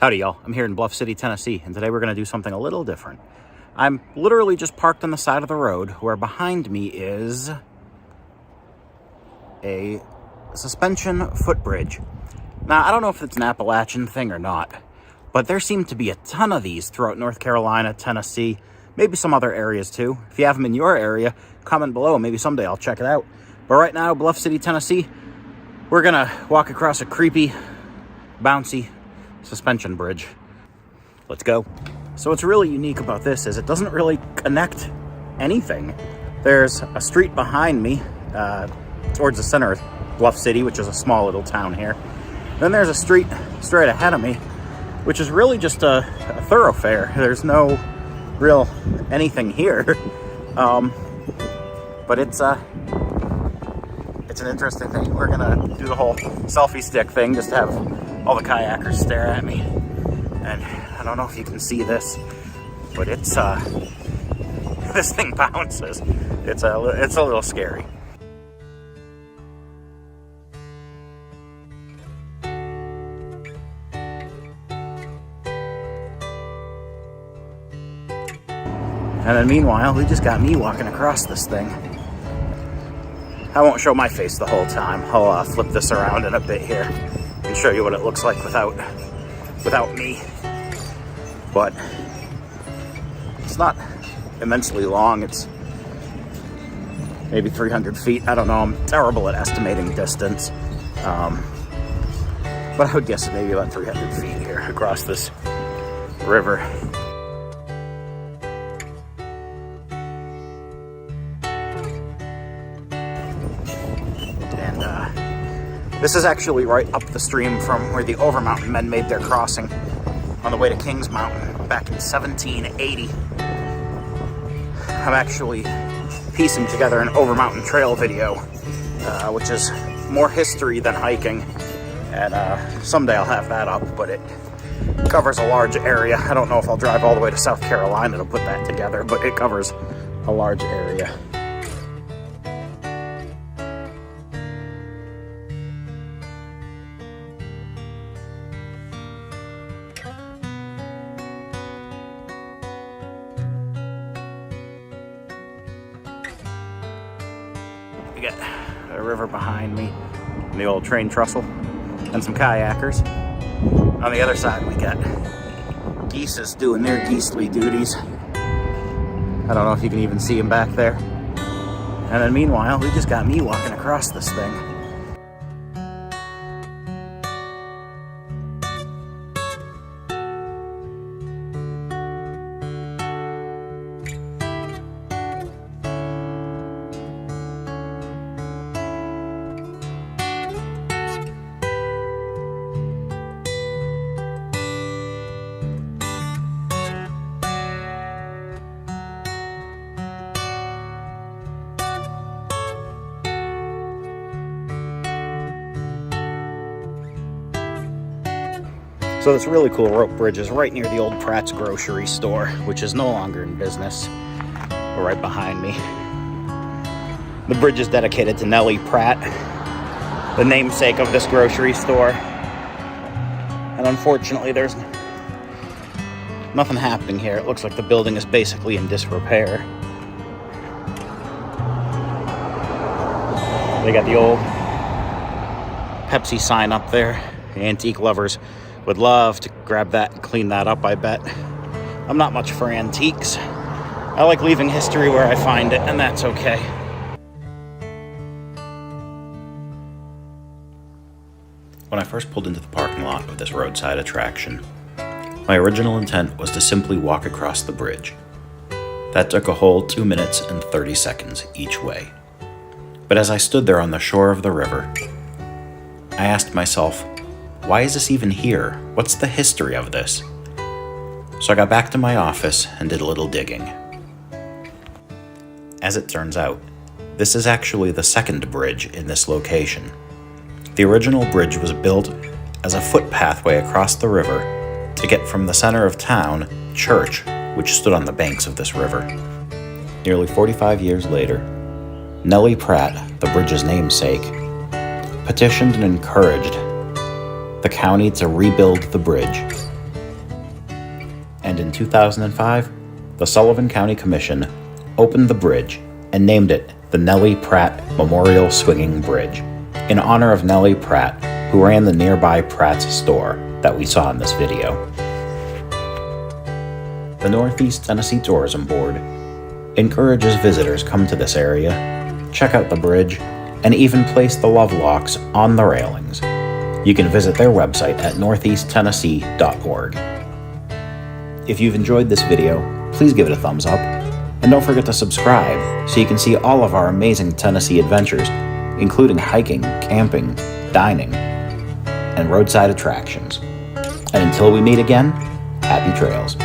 Howdy, y'all. I'm here in Bluff City, Tennessee, and today we're going to do something a little different. I'm literally just parked on the side of the road where behind me is a suspension footbridge. Now, I don't know if it's an Appalachian thing or not, but there seem to be a ton of these throughout North Carolina, Tennessee, maybe some other areas too. If you have them in your area, comment below. Maybe someday I'll check it out. But right now, Bluff City, Tennessee, we're going to walk across a creepy, bouncy suspension bridge. Let's go. So what's really unique about this is it doesn't really connect anything. There's a street behind me towards the center of Bluff City, which is a small little town here. Then there's a street straight ahead of me, which is really just a thoroughfare. There's no real anything here. But it's an interesting thing. We're gonna do the whole selfie stick thing, just to have all the kayakers stare at me. And I don't know if you can see this, but it's this thing bounces. It's a little scary. And then meanwhile, we just got me walking across this thing. I won't show my face the whole time. I'll flip this around in a bit here and show you what it looks like without me. But it's not immensely long. It's maybe 300 feet. I don't know. I'm terrible at estimating distance. But I would guess maybe about 300 feet here across this river. This is actually right up the stream from where the Overmountain Men made their crossing on the way to Kings Mountain back in 1780. I'm actually piecing together an Overmountain Trail video, which is more history than hiking. And someday I'll have that up, but it covers a large area. I don't know if I'll drive all the way to South Carolina to put that together, but it covers a large area. We got a river behind me, and the old train trestle, and some kayakers. On the other side, we got geese doing their geesely duties. I don't know if you can even see them back there. And then meanwhile, we just got me walking across this thing. So this really cool rope bridge is right near the old Pratt's grocery store, which is no longer in business. But right behind me. The bridge is dedicated to Nellie Pratt, the namesake of this grocery store. And unfortunately, there's nothing happening here. It looks like the building is basically in disrepair. They got the old Pepsi sign up there. The antique lovers would love to grab that and clean that up, I bet. I'm not much for antiques. I like leaving history where I find it, and that's okay. When I first pulled into the parking lot of this roadside attraction, my original intent was to simply walk across the bridge. That took a whole 2 minutes and 30 seconds each way. But as I stood there on the shore of the river, I asked myself, why is this even here? What's the history of this? So I got back to my office and did a little digging. As it turns out, this is actually the second bridge in this location. The original bridge was built as a footpathway across the river to get from the center of town, Church, which stood on the banks of this river. Nearly 45 years later, Nellie Pratt, the bridge's namesake, petitioned and encouraged the county to rebuild the bridge and in 2005, the Sullivan County Commission opened the bridge and named it the Nellie Pratt Memorial Swinging Bridge, in honor of Nellie Pratt, who ran the nearby Pratt's store that we saw in this video. The Northeast Tennessee Tourism Board encourages visitors come to this area, check out the bridge, and even place the love locks on the railings. You can visit their website at northeasttennessee.org. If you've enjoyed this video, please give it a thumbs up, and don't forget to subscribe so you can see all of our amazing Tennessee adventures, including hiking, camping, dining, and roadside attractions. And until we meet again, happy trails.